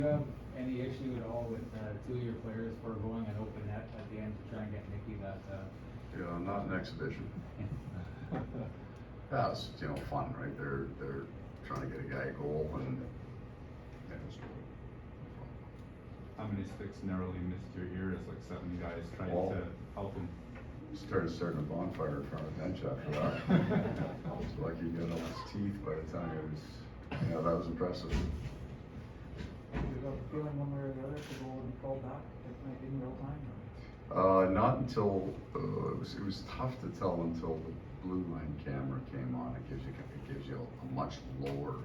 Do you have any issue at all with two of your players forgoing an open net at the end to try and get Nicky that? Yeah, not an exhibition. Yeah, it's fun, right? They're trying to get a guy a goal, and yeah, it's really fun. How many sticks narrowly missed your ears? Like 7 guys trying Well, to help him. Starting a bonfire in front of the bench after that. I was lucky he got all his teeth by the time it was. Yeah, that was impressive. Do you have a feeling one way or the other if the goal would be called back in real time? Not until it was tough to tell until the blue line camera came on. It gives you a much lower,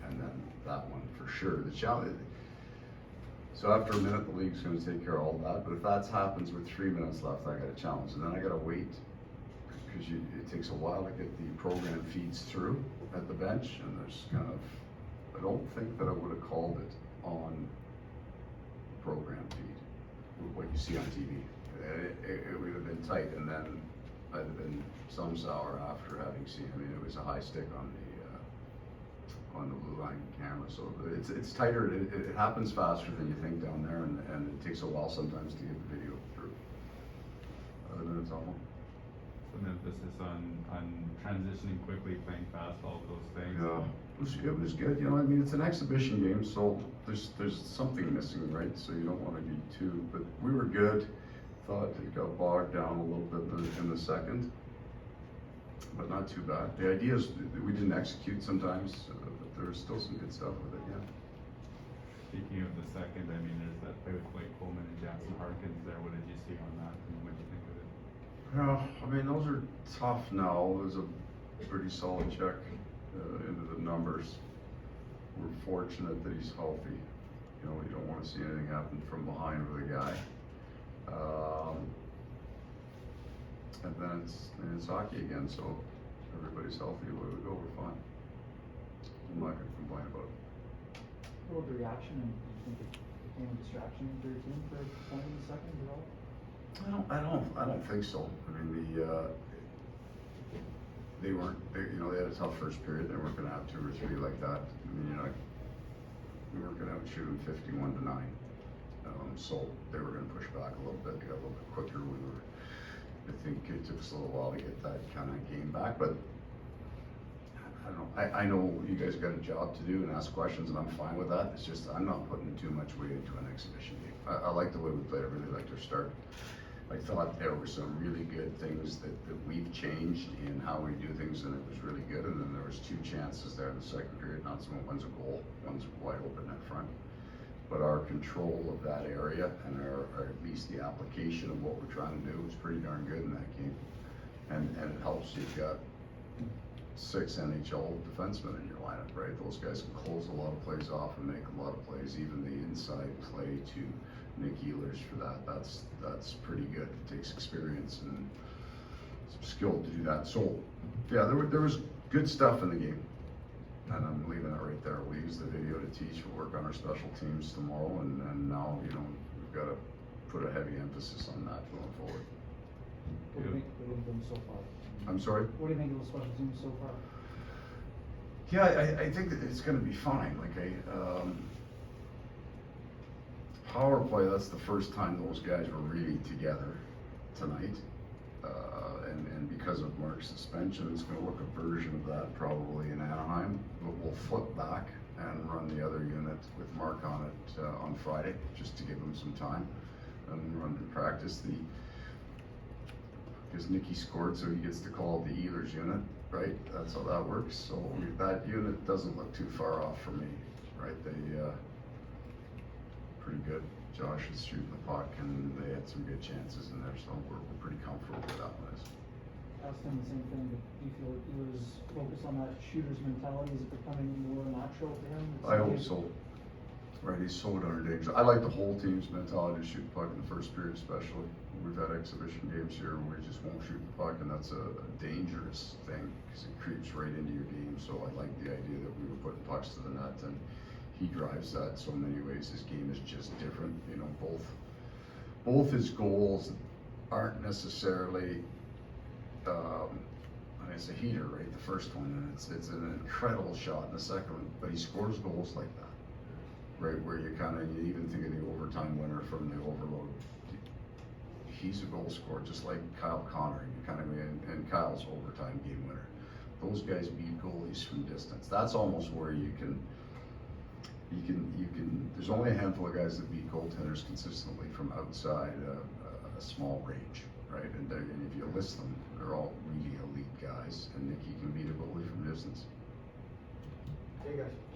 and then that one for sure. The challenge. So after a minute, the league's going to take care of all that. But if that happens with 3 minutes left, I got a challenge, and then I got to wait because it takes a while to get the program feeds through at the bench, and there's kind of. I don't think that I would have called it on program feed, what you see on TV. It would have been tight, and then I'd have been some sour after having seen. I mean, it was a high stick on the blue line camera, so it's tighter. It happens faster than you think down there, and it takes a while sometimes to get the video through. Other than it's all. Some emphasis on transitioning quickly, playing fast, all of those things. Yeah, it was good. I mean, it's an exhibition game, so there's something missing, right? So you don't want to be too. But we were good. Thought it got bogged down a little bit in the second, but not too bad. The idea is we didn't execute sometimes, but there was still some good stuff with it. Yeah. Speaking of the second, I mean, there's that play with Blake Coleman and Jackson Harkins there. What did you see on that, and what did you think of it? Yeah, I mean, those are tough now. There's a pretty solid check into the numbers. We're fortunate that he's healthy. You don't want to see anything happen from behind with a guy. And then it's hockey again, so everybody's healthy. Away we go, we're fine. I'm not going to complain about it. What about the reaction, and do you think it became a distraction for your team for a point in the second at all? I don't think so. I mean, they had a tough first period. They weren't going to have 2 or 3 like that. I mean, we weren't going to outshoot them 51-9. So they were going to push back a little bit. They got a little bit quicker. I think it took us a little while to get that kind of game back, but I don't know. I know you guys got a job to do and ask questions, and I'm fine with that. It's just I'm not putting too much weight into an exhibition game. I like the way we played. I really liked our start. I thought there were some really good things that we've changed in how we do things, and it was really good. And then there was 2 chances there in the second period. Not so much one's a goal, one's wide open in front. But our control of that area and our at least the application of what we're trying to do was pretty darn good in that game. And it helps. You've got 6 NHL defensemen in your lineup, right? Those guys can close a lot of plays off and make a lot of plays. Even the inside play to Nikolaj Ehlers for that. That's pretty good. It takes experience and some skill to do that. So yeah, there was good stuff in the game. And I'm leaving it right there. We use the video to teach. We'll work on our special teams tomorrow, and now we've got to put a heavy emphasis on that going forward. What do you think of them so far? I'm sorry? What do you think of the special teams so far? Yeah, I think that it's going to be fine. Power play, that's the first time those guys were really together tonight. And because of Mark's suspension, it's going to look a version of that probably in Anaheim. But we'll flip back and run the other unit with Mark on it on Friday, just to give him some time and run in practice. Because Nicky scored, so he gets to call the Ehlers unit, right? That's how that works. So that unit doesn't look too far off for me, right? They pretty good. Josh is shooting the puck, and they had some good chances in there, so we're pretty comfortable with that one. Asked him the same thing, but do you feel like he was focused on that shooter's mentality? Is it becoming more natural to him? I hope so. Right, he's so darn dangerous. I like the whole team's mentality to shoot the puck in the first period, especially. We've had exhibition games here where we just won't shoot the puck, and that's a dangerous thing because it creeps right into your game. So I like the idea that we were putting pucks to the net, and he drives that so many ways. His game is just different. Both his goals aren't necessarily. It's a heater, right? The first one, and it's an incredible shot in the second one, but he scores goals like that. right, where you even think of the overtime winner from the overload. He's a goal scorer, just like Kyle Connor, and Kyle's overtime game winner. Those guys beat goalies from distance. That's almost where you can, there's only a handful of guys that beat goaltenders consistently from outside a small range, right? And if you list them, they're all really elite guys, and Nicky can beat a goalie from distance. Hey guys.